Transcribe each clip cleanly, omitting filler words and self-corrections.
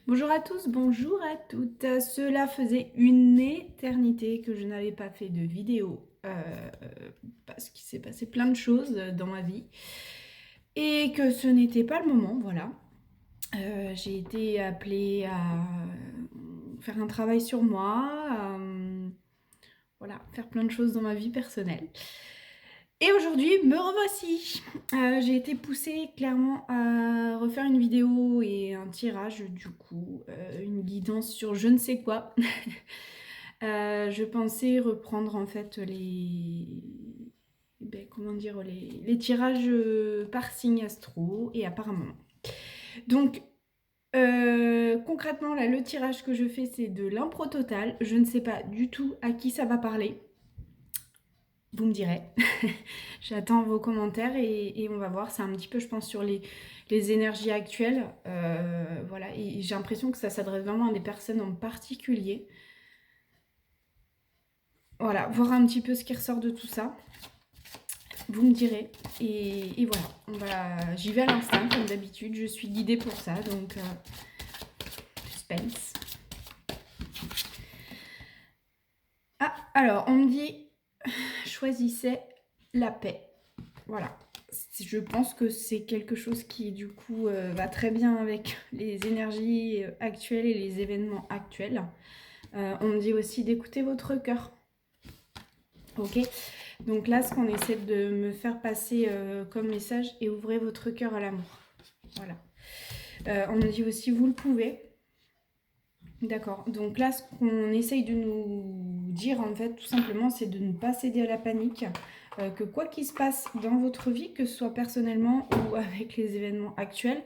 Bonjour à tous, bonjour à toutes. Cela faisait une éternité que je n'avais pas fait de vidéo parce qu'il s'est passé plein de choses dans ma vie et que ce n'était pas le moment, voilà. J'ai été appelée à faire un travail sur moi, voilà, faire plein de choses dans ma vie personnelle. Et aujourd'hui, me revoici. J'ai été poussée clairement à refaire une vidéo et un tirage, du coup, une guidance sur je ne sais quoi. Je pensais reprendre en fait comment dire, les tirages par signe astro et apparemment. Donc, concrètement, là, le tirage que je fais, c'est de l'impro total. Je ne sais pas du tout à qui ça va parler. Vous me direz. J'attends vos commentaires et on va voir. C'est un petit peu, je pense, sur les énergies actuelles. Voilà. Et j'ai l'impression que ça s'adresse vraiment à des personnes en particulier. Voilà. Voir un petit peu ce qui ressort de tout ça. Vous me direz. Et voilà. J'y vais à l'instinct, comme d'habitude. Je suis guidée pour ça. Donc, suspense. Ah, alors, on me dit choisissez la paix. Voilà. Je pense que c'est quelque chose qui, du coup, va très bien avec les énergies actuelles et les événements actuels. On me dit aussi d'écouter votre cœur. Ok. Donc là, ce qu'on essaie de me faire passer comme message est ouvrez votre cœur à l'amour. Voilà. On me dit aussi vous le pouvez. D'accord. Donc là, ce qu'on essaye de nous dire, en fait, tout simplement, c'est de ne pas céder à la panique. Que quoi qu'il se passe dans votre vie, que ce soit personnellement ou avec les événements actuels,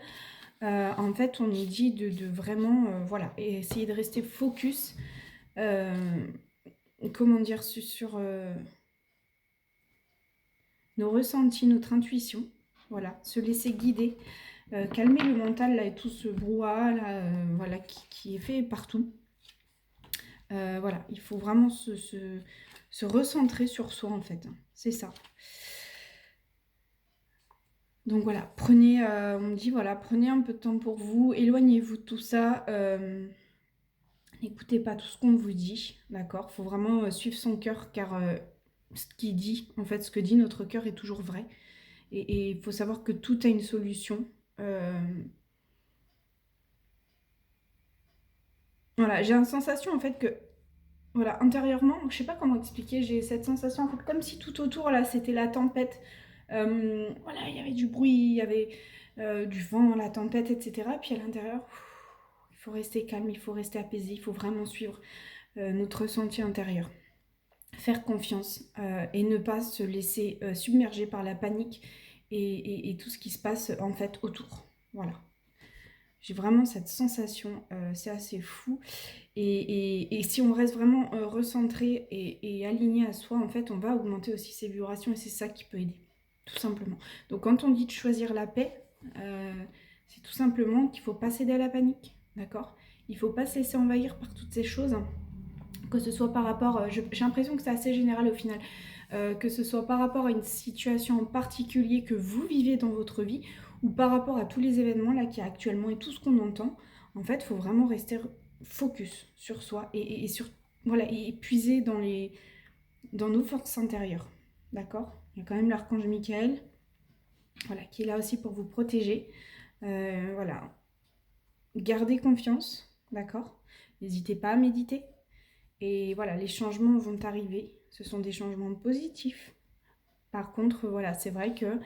en fait, on nous dit de vraiment, voilà, et essayer de rester focus, comment dire, sur nos ressentis, notre intuition, voilà, se laisser guider, calmer le mental, là, et tout ce brouhaha, là, voilà, qui est fait partout. Voilà, il faut vraiment se recentrer sur soi, en fait, c'est ça. Donc voilà, prenez, on me dit, voilà, prenez un peu de temps pour vous, éloignez-vous de tout ça, n'écoutez pas tout ce qu'on vous dit, d'accord? Il faut vraiment suivre son cœur, car ce qu'il dit, en fait, ce que dit notre cœur est toujours vrai. Et il faut savoir que tout a une solution. Voilà, j'ai une sensation, en fait, que, voilà, intérieurement, je sais pas comment expliquer, j'ai cette sensation, en fait, comme si tout autour, là, c'était la tempête. Voilà, il y avait du bruit, il y avait du vent, la tempête, etc. Puis à l'intérieur, il faut rester calme, il faut rester apaisé, il faut vraiment suivre notre ressenti intérieur. Faire confiance et ne pas se laisser submerger par la panique et tout ce qui se passe en fait autour. Voilà. J'ai vraiment cette sensation, c'est assez fou. Et si on reste vraiment recentré et aligné à soi, en fait, on va augmenter aussi ses vibrations et c'est ça qui peut aider, tout simplement. Donc quand on dit de choisir la paix, c'est tout simplement qu'il ne faut pas céder à la panique, d'accord? Il ne faut pas se laisser envahir par toutes ces choses, que ce soit par rapport, j'ai l'impression que c'est assez général au final, que ce soit par rapport à une situation en particulier que vous vivez dans votre vie ou par rapport à tous les événements là qu'il y a actuellement et tout ce qu'on entend. En fait, il faut vraiment rester focus sur soi et sur, voilà, et puiser dans nos forces intérieures. D'accord? Il y a quand même l'archange Michael, voilà, qui est là aussi pour vous protéger. Voilà. Gardez confiance, d'accord? N'hésitez pas à méditer. Et voilà, les changements vont arriver. Ce sont des changements positifs. Par contre, voilà, c'est vrai que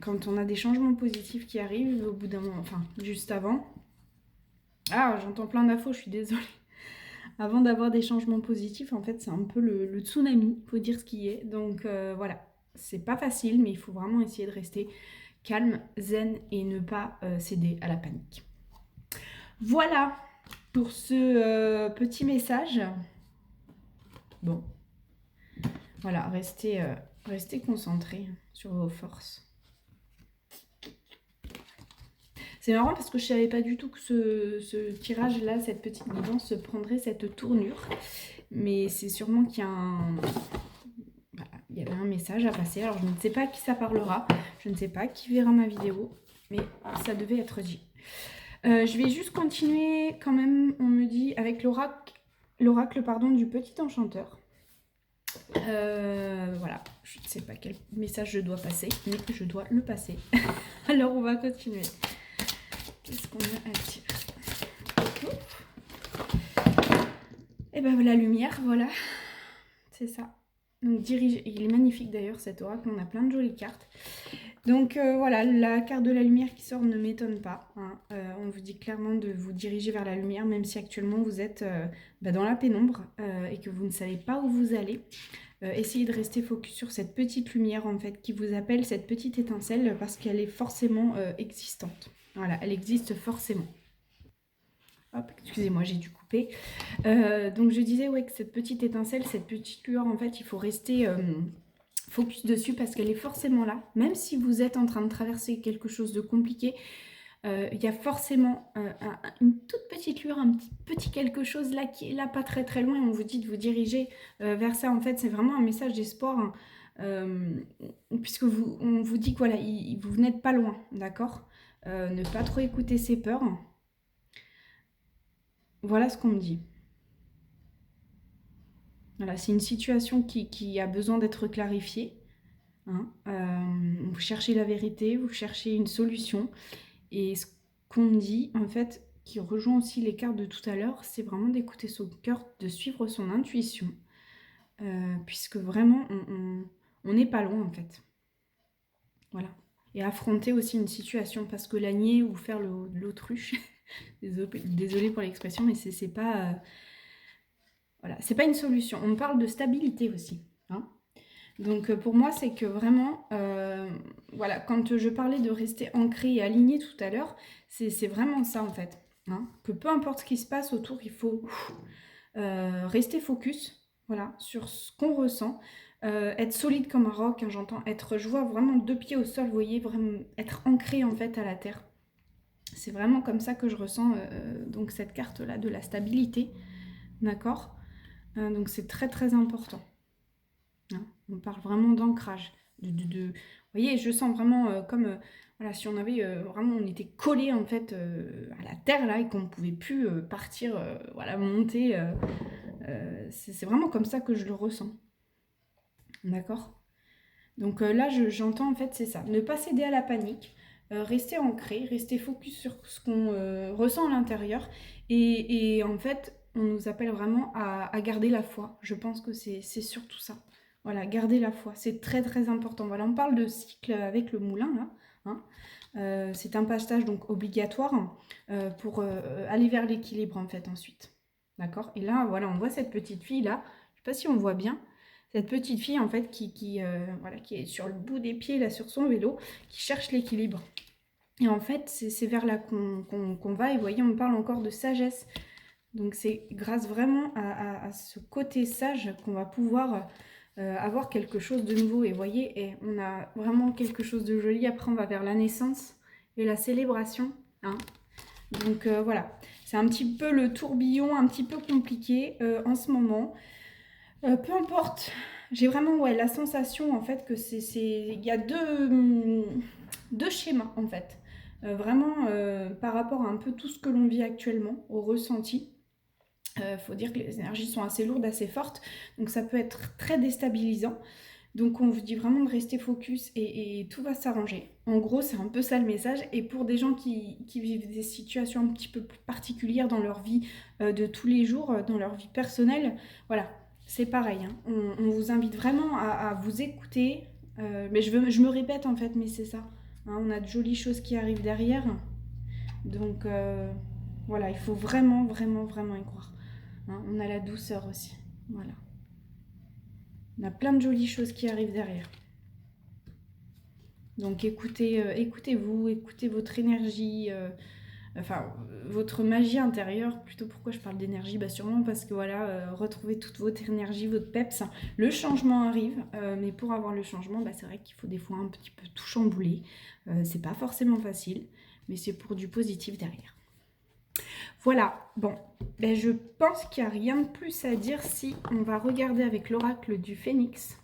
quand on a des changements positifs qui arrivent, au bout d'un moment, enfin, juste avant... Ah, j'entends plein d'infos, je suis désolée. Avant d'avoir des changements positifs, en fait, c'est un peu le tsunami, faut dire ce qui est. Donc voilà, c'est pas facile, mais il faut vraiment essayer de rester calme, zen et ne pas céder à la panique. Voilà pour ce petit message. Bon, voilà, restez concentrés sur vos forces. C'est marrant parce que je savais pas du tout que ce tirage-là, cette petite guidance, prendrait cette tournure. Mais c'est sûrement qu'il y a voilà, il y avait un message à passer. Alors je ne sais pas à qui ça parlera, je ne sais pas qui verra ma vidéo, mais ça devait être dit. Je vais juste continuer quand même, on me dit, avec l'oracle pardon, du petit enchanteur. Voilà, je ne sais pas quel message je dois passer, mais je dois le passer. Alors on va continuer. Qu'est-ce qu'on a à dire? Et ben la lumière, voilà, c'est ça. Donc dirige, il est magnifique d'ailleurs cet oracle, on a plein de jolies cartes. Donc voilà, la carte de la lumière qui sort ne m'étonne pas. Hein. On vous dit clairement de vous diriger vers la lumière, même si actuellement vous êtes dans la pénombre et que vous ne savez pas où vous allez. Essayez de rester focus sur cette petite lumière en fait qui vous appelle, cette petite étincelle, parce qu'elle est forcément existante. Voilà, elle existe forcément. Hop, excusez-moi, j'ai dû couper. Donc je disais ouais, que cette petite étincelle, cette petite lueur, en fait, il faut rester focus dessus parce qu'elle est forcément là. Même si vous êtes en train de traverser quelque chose de compliqué, il y a forcément une toute petite lueur, un petit quelque chose là qui est là, pas très très loin. Et on vous dit de vous diriger vers ça. En fait, c'est vraiment un message d'espoir, hein, puisque on vous dit que voilà, vous n'êtes pas loin, d'accord. Ne pas trop écouter ses peurs. Voilà ce qu'on me dit. Voilà, c'est une situation qui a besoin d'être clarifiée. Hein. Vous cherchez la vérité, vous cherchez une solution. Et ce qu'on me dit, en fait, qui rejoint aussi les cartes de tout à l'heure, c'est vraiment d'écouter son cœur, de suivre son intuition. Puisque vraiment, on n'est pas loin, en fait. Voilà. Et affronter aussi une situation, parce que la nier ou faire l'autruche, désolée pour l'expression, mais c'est pas... voilà, c'est pas une solution. On parle de stabilité aussi. Hein. Donc pour moi, c'est que vraiment, voilà, quand je parlais de rester ancré et aligné tout à l'heure, c'est vraiment ça en fait. Hein. Que peu importe ce qui se passe autour, il faut rester focus, voilà, sur ce qu'on ressent. Être solide comme un roc, hein, j'entends être, je vois vraiment 2 pieds au sol, vous voyez, vraiment être ancré en fait à la terre. C'est vraiment comme ça que je ressens donc cette carte-là de la stabilité, d'accord. Donc c'est très très important. Hein. On parle vraiment d'ancrage. Vous voyez, je sens vraiment comme voilà, si on avait vraiment, on était collé en fait à la terre là et qu'on ne pouvait plus partir, voilà, monter. C'est vraiment comme ça que je le ressens. D'accord. Donc là, j'entends en fait, c'est ça. Ne pas céder à la panique, rester ancré, rester focus sur ce qu'on ressent à l'intérieur. Et en fait, on nous appelle vraiment à garder la foi. Je pense que c'est surtout ça. Voilà, garder la foi, c'est très très important. Voilà, on parle de cycle avec le moulin là. Hein. C'est un passage donc obligatoire pour aller vers l'équilibre en fait ensuite. D'accord. Et là, voilà, on voit cette petite fille là. Je sais pas si on voit bien. Cette petite fille en fait voilà, qui est sur le bout des pieds là sur son vélo, qui cherche l'équilibre. Et en fait, c'est vers là qu'on va. Et vous voyez, on parle encore de sagesse. Donc c'est grâce vraiment à ce côté sage qu'on va pouvoir avoir quelque chose de nouveau. Et vous voyez, et on a vraiment quelque chose de joli. Après, on va vers la naissance et la célébration. Hein. Donc voilà, c'est un petit peu le tourbillon, un petit peu compliqué en ce moment. Peu importe, j'ai vraiment ouais, la sensation en fait que il y a deux schémas en fait. Vraiment par rapport à un peu tout ce que l'on vit actuellement, au ressenti. Faut dire que les énergies sont assez lourdes, assez fortes, donc ça peut être très déstabilisant. Donc on vous dit vraiment de rester focus et tout va s'arranger. En gros, c'est un peu ça le message. Et pour des gens qui vivent des situations un petit peu plus particulières dans leur vie de tous les jours, dans leur vie personnelle, voilà, c'est pareil. Hein. On vous invite vraiment à vous écouter. Mais je me répète en fait, mais c'est ça. Hein, on a de jolies choses qui arrivent derrière. Donc voilà, il faut vraiment, vraiment, vraiment y croire. Hein, on a la douceur aussi. Voilà. On a plein de jolies choses qui arrivent derrière. Donc écoutez-vous, écoutez votre énergie, votre magie intérieure. Plutôt pourquoi je parle d'énergie, sûrement parce que voilà, retrouvez toute votre énergie, votre peps. Le changement arrive, mais pour avoir le changement, c'est vrai qu'il faut des fois un petit peu tout chambouler. C'est pas forcément facile, mais c'est pour du positif derrière. Voilà, bon, je pense qu'il n'y a rien de plus à dire si on va regarder avec l'oracle du phénix.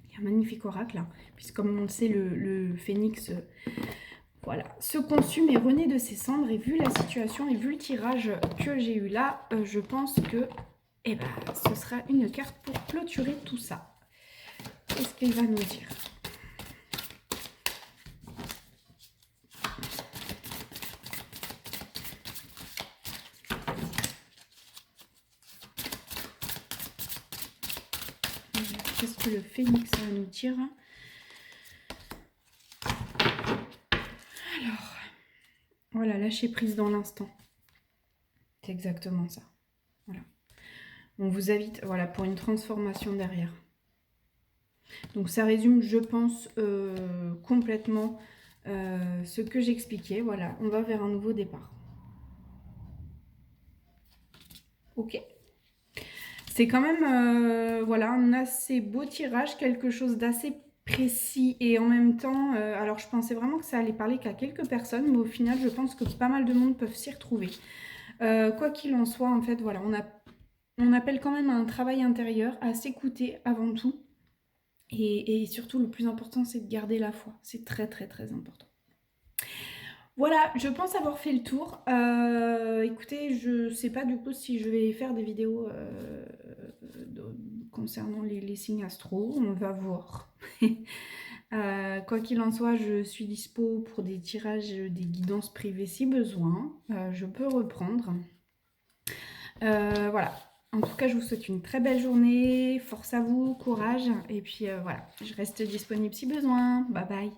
Il y a un magnifique oracle, hein, puisque comme on le sait, le phénix Voilà, se consume et renaît de ses cendres. Et vu la situation et vu le tirage que j'ai eu là, je pense que ce sera une carte pour clôturer tout ça. Qu'est-ce qu'il va nous dire? Qu'est-ce que le phénix va nous dire? Alors, voilà, lâcher prise dans l'instant. C'est exactement ça. Voilà. On vous invite, voilà, pour une transformation derrière. Donc ça résume, je pense, complètement ce que j'expliquais. Voilà, on va vers un nouveau départ. Ok. C'est quand même, voilà, un assez beau tirage, quelque chose d'assez précis et en même temps, alors je pensais vraiment que ça allait parler qu'à quelques personnes, mais au final, je pense que pas mal de monde peuvent s'y retrouver. Quoi qu'il en soit, en fait, voilà, on appelle quand même à un travail intérieur, à s'écouter avant tout. Et surtout, le plus important, c'est de garder la foi. C'est très, très, très important. Voilà, je pense avoir fait le tour. Écoutez, je sais pas du coup si je vais faire des vidéos concernant les signes astro. On va voir. Quoi qu'il en soit, je suis dispo pour des tirages, des guidances privées si besoin. Je peux reprendre. Voilà. En tout cas, je vous souhaite une très belle journée. Force à vous, courage. Et puis voilà, je reste disponible si besoin. Bye bye.